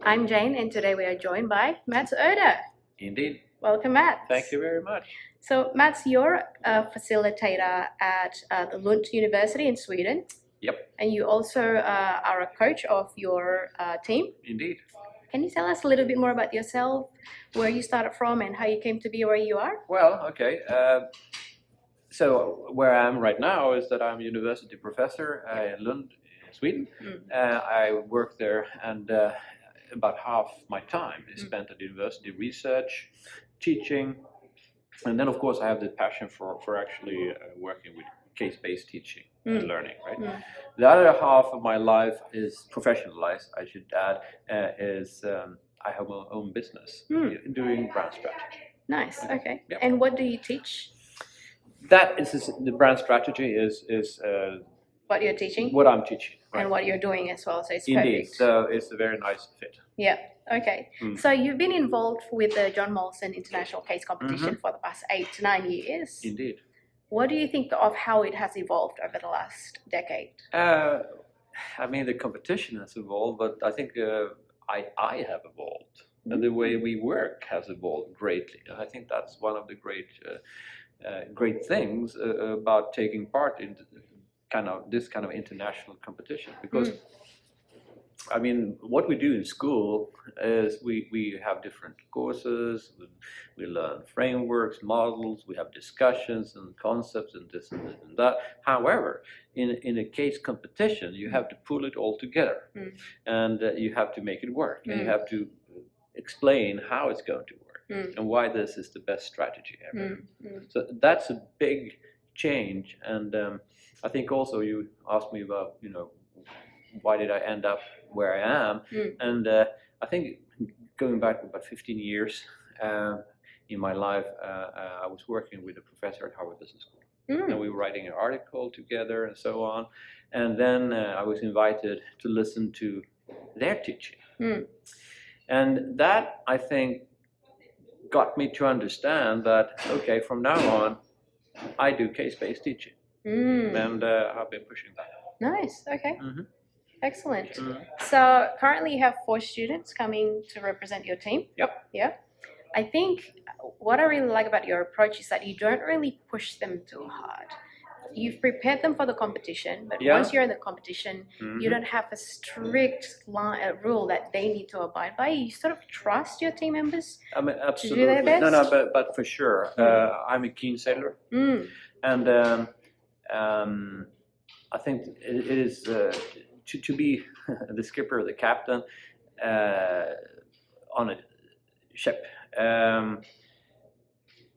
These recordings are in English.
I'm Jane, and today we are joined by Mats Urde. Indeed. Welcome, Mats. Thank you very much. So, Mats, you're a facilitator at the Lund University in Sweden. Yep. And you also are a coach of your team. Indeed. Can you tell us a little bit more about yourself, where you started from, and how you came to be where you are? Well, okay. So where I am right now is that I'm a university professor in Lund, Sweden. I work there, and about half my time is spent at university research, teaching, and then of course I have the passion for actually working with case-based teaching and learning. Right. The other half of my life is professionalized. I should add I have my own business doing brand strategy. Nice. Okay. Yep. And what do you teach? That is the brand strategy is What you're teaching? what I'm teaching. Right. And what you're doing as well, so it's Indeed. perfect. So it's a very nice fit. Yeah. Okay. So you've been involved with the John Molson International Case Competition for the past 8 to 9 years. Indeed. What do you think of how it has evolved over the last decade? I mean, the competition has evolved, but I think I have evolved, and the way we work has evolved greatly. And I think that's one of the great things about taking part in this kind of international competition, because I mean, what we do in school is we have different courses, we learn frameworks, models, we have discussions and concepts and this and that. However, in a case competition, you have to pull it all together, and you have to make it work, and you have to explain how it's going to work and why this is the best strategy ever. So that's a big change, and I think also you asked me about, why did I end up where I am, and I think going back about 15 years in my life, I was working with a professor at Harvard Business School, and we were writing an article together and so on, and then I was invited to listen to their teaching, and that, I think, got me to understand that, okay, from now on I do case-based teaching, and I've been pushing that. Nice. Okay. Excellent. So currently you have 4 students coming to represent your team. Yep. Yeah. I think what I really like about your approach is that you don't really push them too hard. You've prepared them for the competition, but once you're in the competition, you don't have a strict rule that they need to abide by. You sort of trust your team members. I mean, absolutely. To do their best. No, but for sure, I'm a keen sailor, and I think it is to be the skipper, the captain on a ship.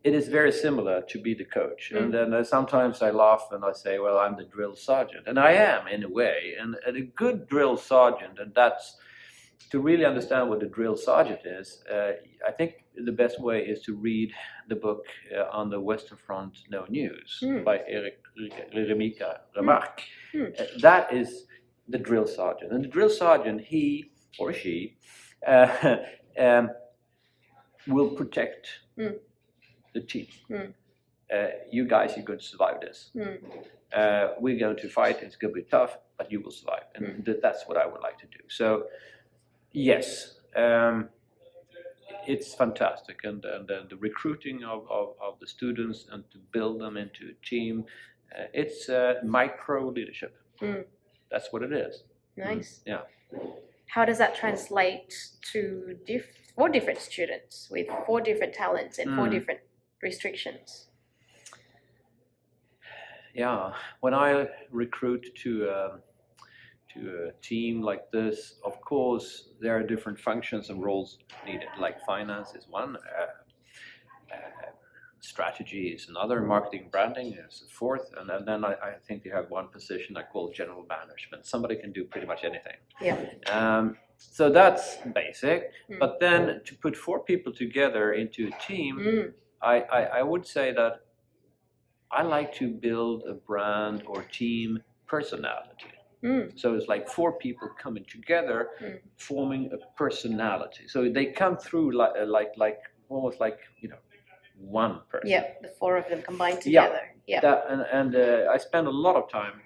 It is very similar to be the coach, and then sometimes I laugh and I say, well, I'm the drill sergeant, and I am in a way, and a good drill sergeant, and that's to really understand what the drill sergeant is. I think the best way is to read the book On the Western Front, No News by Remika Remarque. That is the drill sergeant, and the drill sergeant, he or she will protect the team. You guys, you're going to survive this. We're going to fight. It's going to be tough, but you will survive, and that's what I would like to do. So yes, it's fantastic, and the recruiting of the students and to build them into a team, it's micro leadership. That's what it is. Nice. Yeah. How does that translate to 4 different students with 4 different talents and 4 different restrictions? Yeah, when I recruit to a team like this, of course there are different functions and roles needed. Like finance is one, strategy is another, marketing, branding is a fourth, and then I think you have one position I call general management. Somebody can do pretty much anything. Yeah. So that's basic. But then to put 4 people together into a team, I would say that I like to build a brand or team personality. So it's like 4 people coming together, forming a personality. So they come through like almost like one person. Yeah, the 4 of them combined together. Yeah. And I spend a lot of time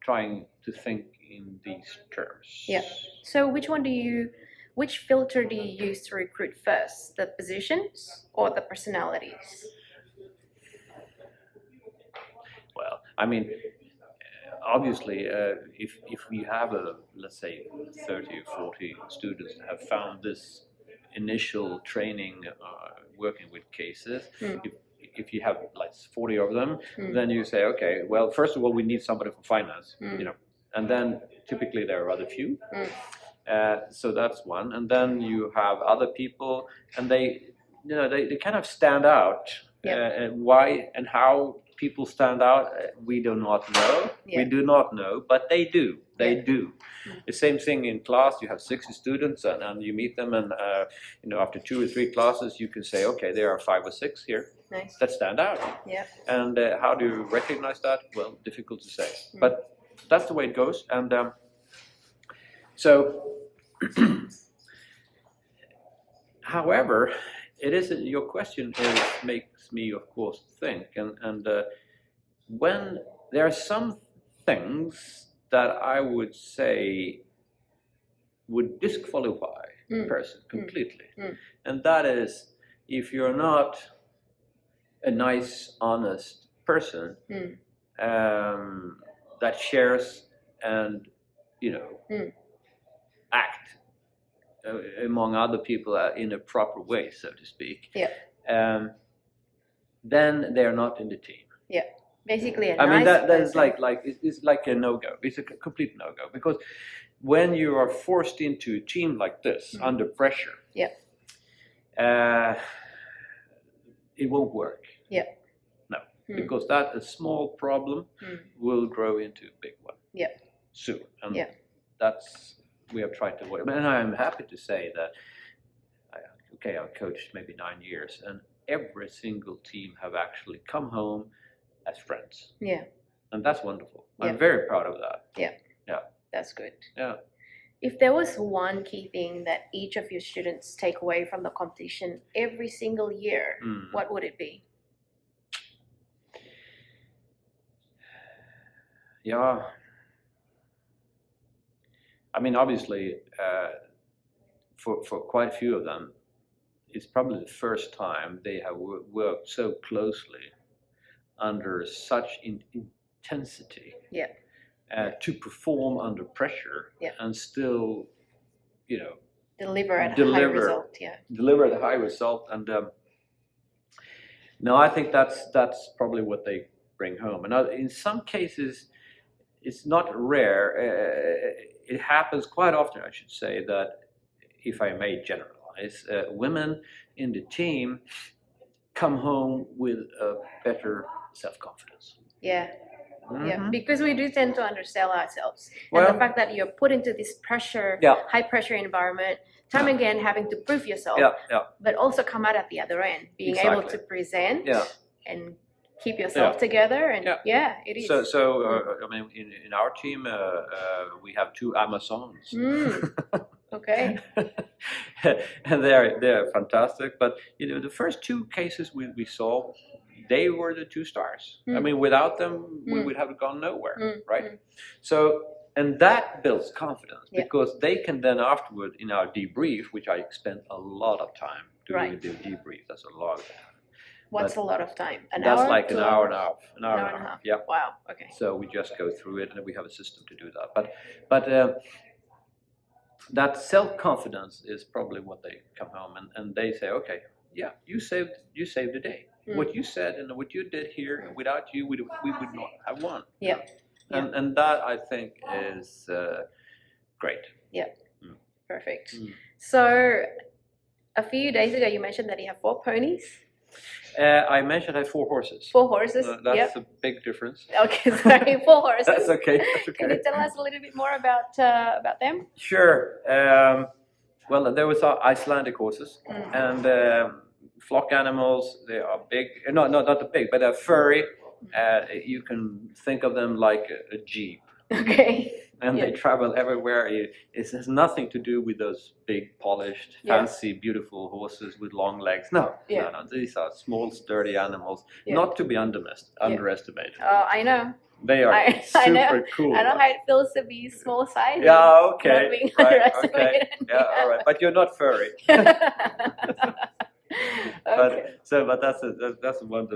trying to think in these terms. Yeah. So which filter do you use to recruit first, the positions or the personalities? Well, I mean, obviously, if we have let's say 30 or 40 students that have found this initial training working with cases, if you have like 40 of them, then you say, okay, well, first of all, we need somebody from finance, and then typically there are other few. So that's one, and then you have other people, and they kind of stand out. Why and how people stand out, we do not know. We do not know, but they do. They do. The same thing in class. You have 60 students, and you meet them, and after 2 or 3 classes, you can say, okay, there are 5 or 6 here that stand out. And how do you recognize that? Well, difficult to say, but that's the way it goes. And so, however, your question makes me, of course, think, and when there are some things that I would say would disqualify a person completely, and that is if you're not a nice, honest person that shares and act among other people in a proper way, so to speak. Then they're not in the team. Basically, that is it's like a no-go. It's a complete no-go, because when you are forced into a team like this under pressure, it won't work. No, because that a small problem will grow into a big one. Soon, and that's we have tried to avoid. And I'm happy to say that I've coached maybe 9 years, and every single team have actually come home as friends. And that's wonderful. I'm very proud of that. That's good. Yeah. If there was one key thing that each of your students take away from the competition every single year, what would it be? I mean, obviously, for quite a few of them, it's probably the first time they have worked so closely under such intensity to perform under pressure and still, deliver at a high result. Deliver at a high result. And no, I think that's probably what they bring home. And in some cases, it's not rare. It happens quite often, I should say, that, if I may generalize, women in the team come home with a better self-confidence. Because we do tend to undersell ourselves. And the fact that you're put into this pressure, high pressure environment, time again having to prove yourself, but also come out at the other end, being able to present and keep yourself together, and it is. So I mean, in our team, we have 2 Amazons. Okay. And they're fantastic. But the first 2 cases we saw, they were the 2 stars. I mean, without them, we would have gone nowhere, right? So, and that builds confidence, because they can then afterward, in our debrief, which I spent a lot of time doing the debrief. That's a lot of time. What's a lot of time? That's like an hour and a half. An hour and a half. Yeah. Wow. Okay. So we just go through it, and we have a system to do that. But that self-confidence is probably what they come home and they say, okay, you saved the day. What you said and what you did here, without you, we would not have won. And that, I think, is great. Perfect. So a few days ago, you mentioned that you have 4 ponies. I mentioned I have 4 horses. 4 horses. That's a big difference. Okay, sorry, 4 horses. That's okay. Can you tell us a little bit more about them? Sure. Well, there was Icelandic horses and flock animals. They are big. No, not the big, but they're furry. You can think of them like a jeep. Okay. And they travel everywhere. It has nothing to do with those big, polished, fancy, beautiful horses with long legs. No. These are small, sturdy animals, not to be underestimated. I know. They are I super know, cool. I know how it feels to be small size. Yeah, okay. Not being Right, underestimated. okay. Yeah, all right. But you're not furry. Okay. But that's a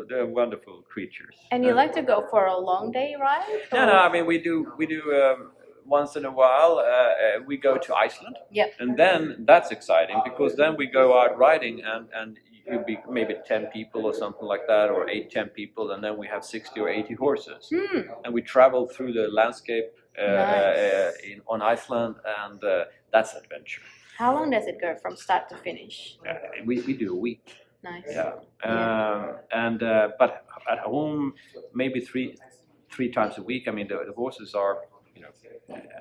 they're wonderful creatures. And you like to go for a long day ride? No, or- no. I mean, we do once in a while. We go to Iceland. Yep. And then that's exciting because then we go out riding and you'll be maybe 10 people or something like that, or 10 people, and then we have 60 or 80 horses. And we travel through the landscape Nice. on Iceland, and that's adventure. How long does it go from start to finish? We do a week. Nice. Yeah. But at home, maybe three times a week. I mean, the horses are,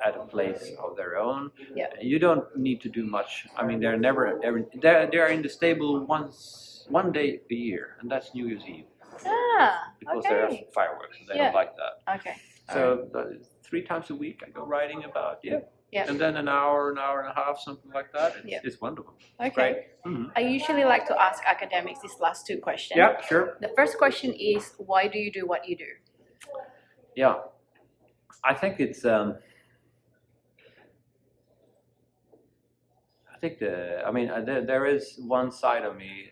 at a place of their own. Yeah. You don't need to do much. I mean, they're never ever. They're in the stable one day a year, and that's New Year's Eve. Because there are Okay. fireworks, and they don't like that. Okay. So 3 times a week I go riding about. Yeah. And then an hour and a half, something like that. It's wonderful. Okay. Great. Mm-hmm. I usually like to ask academics these last two questions. Yeah, sure. The first question is, why do you do what you do? Yeah, I think it's. There is one side of me.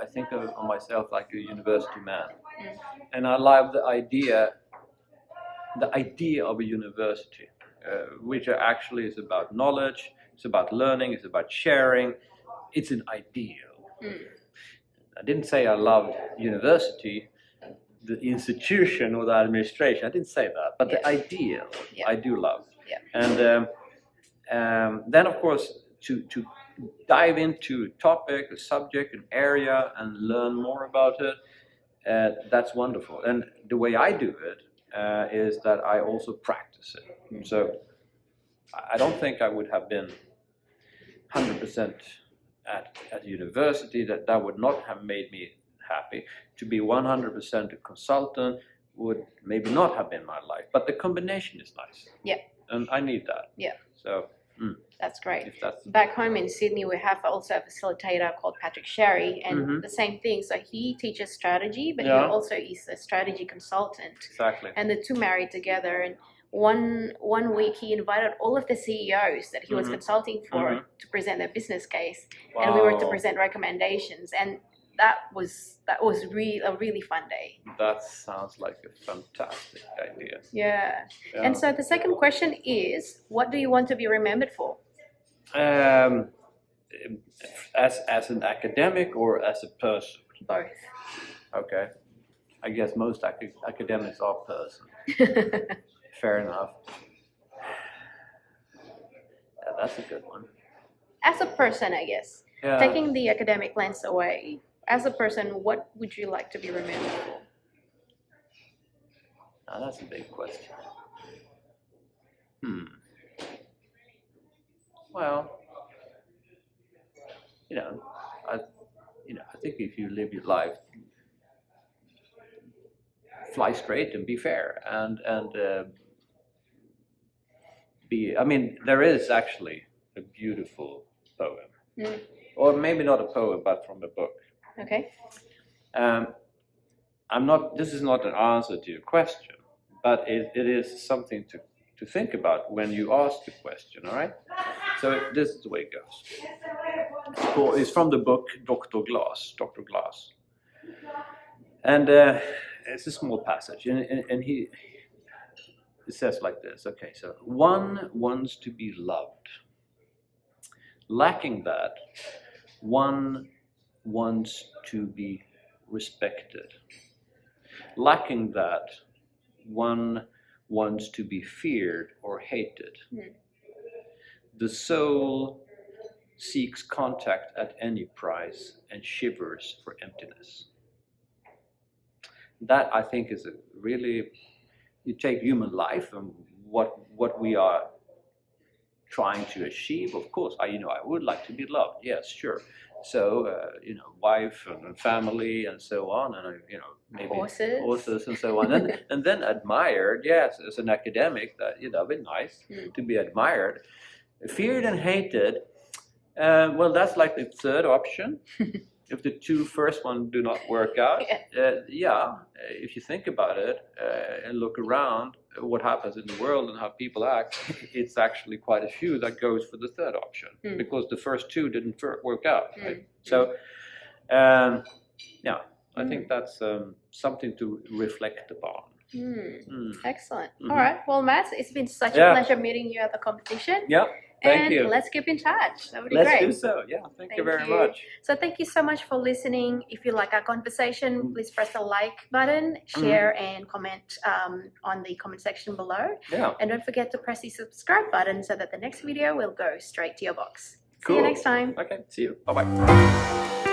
I think of myself like a university man, and I love the idea of a university, which actually is about knowledge. It's about learning. It's about sharing. It's an ideal. I didn't say I loved university, the institution or the administration. I didn't say that, but the ideal I do love. And then, of course, to dive into a topic, a subject, an area, and learn more about it, that's wonderful. And the way I do it is that I also practice it. So I don't think I would have been 100% at university. That would not have made me happy. To be 100% a consultant would maybe not have been my life, but the combination is nice. Yeah. And I need that. Yeah. So. That's great. If that's... Back home in Sydney, we have also a facilitator called Patrick Sherry, and the same thing. So he teaches strategy, but he also is a strategy consultant. Exactly. And the two married together. And one week he invited all of the CEOs that he was consulting for to present their business case, and we were to present recommendations. And that was a really fun day. That sounds like a fantastic idea. Yeah. And so the second question is, what do you want to be remembered for? As an academic or as a person? Both. Okay. I guess most academics are person. Fair enough. Yeah, that's a good one. As a person, I guess. Yeah. Taking the academic lens away, as a person, what would you like to be remembered for? Now, that's a big question. Well, I think if you live your life, fly straight and be fair, and be. I mean, there is actually a beautiful poem, or maybe not a poem, but from a book. Okay. This is not an answer to your question, but it is something to think about when you ask the question, all right? So this is the way it goes. It's from the book Dr. Glass. And it's a small passage, and it says like this, okay, so one wants to be loved. Lacking that, one wants to be respected. Lacking that, one wants to be feared or hated. The soul seeks contact at any price and shivers for emptiness. That, I think, is a really, you take human life and what we are trying to achieve. Of course, I would like to be loved. Yes, sure. So, wife and family and so on, and maybe horses and so on, and then admired. Yes, as an academic, that'd be nice to be admired, feared and hated. Well, that's like the third option. if the two first ones do not work out, if you think about it and look around what happens in the world and how people act, it's actually quite a few that goes for the third option because the first two didn't work out. Right? So, I think that's something to reflect upon. Excellent. All right. Well, Mats, it's been such a pleasure meeting you at the competition. Yeah. Thank you. Let's keep in touch. That would be great. Let's do so. Yeah. Thank you very much. So thank you so much for listening. If you like our conversation, please press the like button, share, and comment on the comment section below. Yeah. And don't forget to press the subscribe button so that the next video will go straight to your box. Cool. See you next time. Okay. See you. Bye-bye.